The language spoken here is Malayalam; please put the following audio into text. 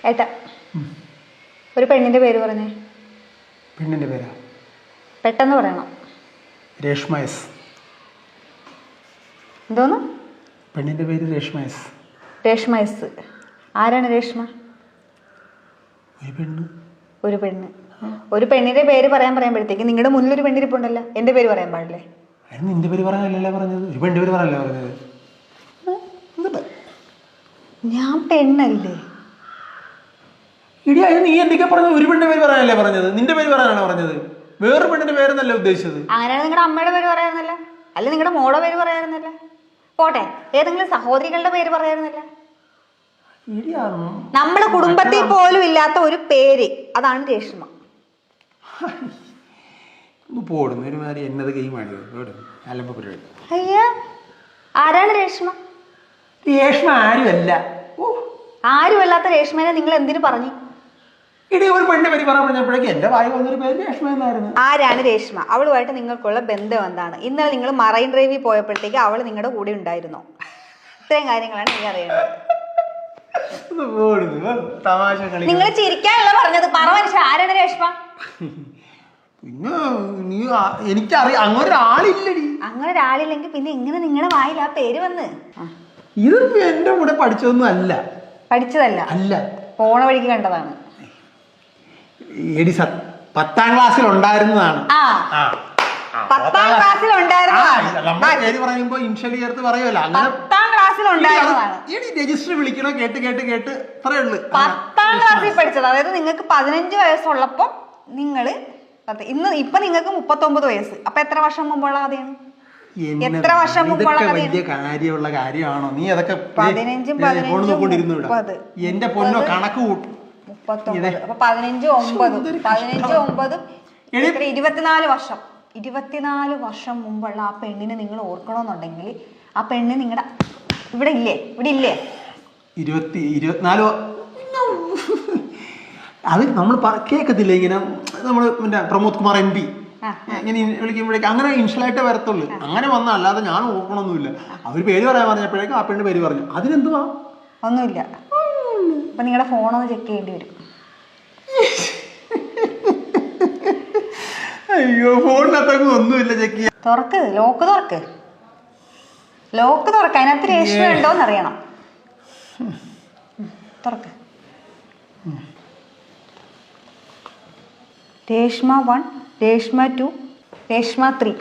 ഏട്ടാ ഒരു പെണ്ണിന്റെ പേര് പറഞ്ഞേ. പെണ്ണിന്റെ പേരാ? പെട്ടെന്ന് പറയണം. രേഷ്മ എസ്. എന്തോന്ന്? പെണ്ണിന്റെ പേര് രേഷ്മ എസ്. രേഷ്മ എസ്. ആരാണ് രേഷ്മ? ഒരു പെണ്ണ്. ഒരു പെണ്ണ്. ഒരു പെണ്ണിന്റെ പേര് പറയുമ്പോഴത്തേക്ക് നിങ്ങളുടെ മുന്നിൽ ഒരു പെണ്ണിരിപ്പുണ്ടല്ലോ, എന്റെ പേര് പറയാൻ പാടില്ലേ? അതിന് നിന്റെ പേര് പറയാനല്ലേ പറഞ്ഞത്, ഒരു പെണ്ണിന്റെ പേര് പറയാനല്ലേ പറഞ്ഞത്. ഞാൻ പെണ്ണല്ലേ? ഇടി അതിന് നീ എന്തൊക്കെ പറഞ്ഞത്? ഒരു പെണ്ണിന്റെ പേര് പറയാനല്ലേ പറഞ്ഞത്, നിന്റെ പേര് പറയാനാണ് പറഞ്ഞത്. വേറൊരു പെണ്ണിന്റെ പേരെന്നല്ല ഉദ്ദേശിച്ചത്. അങ്ങനെയാണ് നിങ്ങളുടെ അമ്മയുടെ പേര് പറയാറുന്നല്ല, അല്ല നിങ്ങളുടെ മോടെ പേര് പറയാറുന്നല്ല, പോട്ടെ ഏതെങ്കിലും സഹോദരികളുടെ പേര് പറയാറുന്നല്ല. നമ്മുടെ കുടുംബത്തിൽ പോലും ഇല്ലാത്ത ഒരു പേര്, അതാണ് രേഷ്മ. പോടുന്നു ഒരുമാതിരി എന്നത് ഗെയിമാണ്. അയ്യ, ആരാണ് രേഷ്മ? രേഷ്മ ആരുമല്ല. ആരുമല്ലാത്ത രേഷ്മനെ നിങ്ങൾ എന്തിനു പറഞ്ഞു? ഇടി ഒരു പെണ്ണിന്റെ പേര് പറയാൻ പറഞ്ഞപ്പോഴേക്കും എന്റെ വായി വന്നൊരു പേര് രേഷ്മ എന്നായിരുന്നു. ആരാണ് രേഷ്മ? അവളുമായിട്ട് നിങ്ങൾക്കുള്ള ബന്ധം എന്താണ്? ഇന്നലെ നിങ്ങൾ മറൈൻ ഡ്രൈവിൽ പോയപ്പോഴത്തേക്ക് അവൾ നിങ്ങളുടെ കൂടെ ഉണ്ടായിരുന്നോ? ഇത്രയും കാര്യങ്ങളാണ് നീ അറിയേണ്ടത്. നിങ്ങൾ ചിരിക്കാനല്ല പറഞ്ഞത്, പറ മനുഷ്യ, ആരാണ് രേഷ്മ? പിന്നെ നീ എനിക്കറിയാം അങ്ങനെ ഒരാളില്ലടി. അങ്ങനെ ഒരാളില്ലെങ്കിൽ പിന്നെ എങ്ങനെ നിങ്ങളുടെ വായിൽ ആ പേര് വന്ന്? ഇത് എന്റെ കൂടെ പഠിച്ചതൊന്നും അല്ല. പഠിച്ചതല്ല? അല്ല, പോണ വഴിക്ക് കണ്ടതാണ്. എടി 10ാം ക്ലാസ്സിൽ ഉണ്ടായിരുന്നതാണ്. 10ാം ക്ലാസ്സിൽ പറയുമ്പോ ഇൻഷലി ചേർത്ത് പറയുമല്ലോ. 10ാം ക്ലാസ്സിൽ ഉണ്ടായിരുന്നതാണ്. രജിസ്റ്റർ വിളിക്കണോ കേട്ട് കേട്ട് കേട്ട് പറയുള്ളൂ. 10ാം ക്ലാസ്സിൽ പഠിച്ചത്. അതായത് നിങ്ങൾക്ക് 15 വയസ്സുള്ളപ്പോ നിങ്ങള് ഇപ്പൊ നിങ്ങൾക്ക് 39 വയസ്സ്. അപ്പൊ എത്ര വർഷം മുമ്പുള്ള കഥയാണ്? എത്ര വർഷം മുമ്പുള്ള വലിയ കാര്യമുള്ള കാര്യമാണോ നീ? അതൊക്കെ 15 എന്റെ പൊന്നോ കണക്ക് കൂട്ടും. 39 അപ്പൊ 15 9 24 വർഷം. 24 വർഷം മുമ്പുള്ള ആ പെണ്ണിനെ നിങ്ങൾ ഓർക്കണമെന്നുണ്ടെങ്കിൽ ആ പെണ്ണ് നിങ്ങളുടെ ഇവിടെ ഇല്ലേ? 24 അത് നമ്മൾ കേൾക്കത്തില്ല ഇങ്ങനെ. നമ്മള് പിന്നെ പ്രമോദ് കുമാർ MP ഇങ്ങനെ വിളിക്കുമ്പോഴേക്കും അങ്ങനെ ഇൻഷലായിട്ടേ വരത്തുള്ളൂ. അങ്ങനെ വന്ന അല്ലാതെ ഞാൻ ഓർക്കണമൊന്നുമില്ല. അവര് പേര് പറയാൻ പറഞ്ഞപ്പോഴേക്കും ആ പെണ്ണ് പേര് പറഞ്ഞു. അതിനെന്തുവാ? ഒന്നുമില്ല. അപ്പൊ നിങ്ങളുടെ ഫോണൊന്ന് ചെക്ക് ചെയ്യേണ്ടി വരും. അയ്യോ, ഫോണിനകത്തൊക്കെ ഒന്നുമില്ല ചെക്ക് ചെയ്യാൻ. തുറക്ക്, ലോക്ക് തുറക്ക്. അതിനകത്ത് രേഷ്മ ഉണ്ടോന്ന് അറിയണം. തുറക്ക്. രേഷ്മ 1, രേഷ്മ 2, രേഷ്മ 3.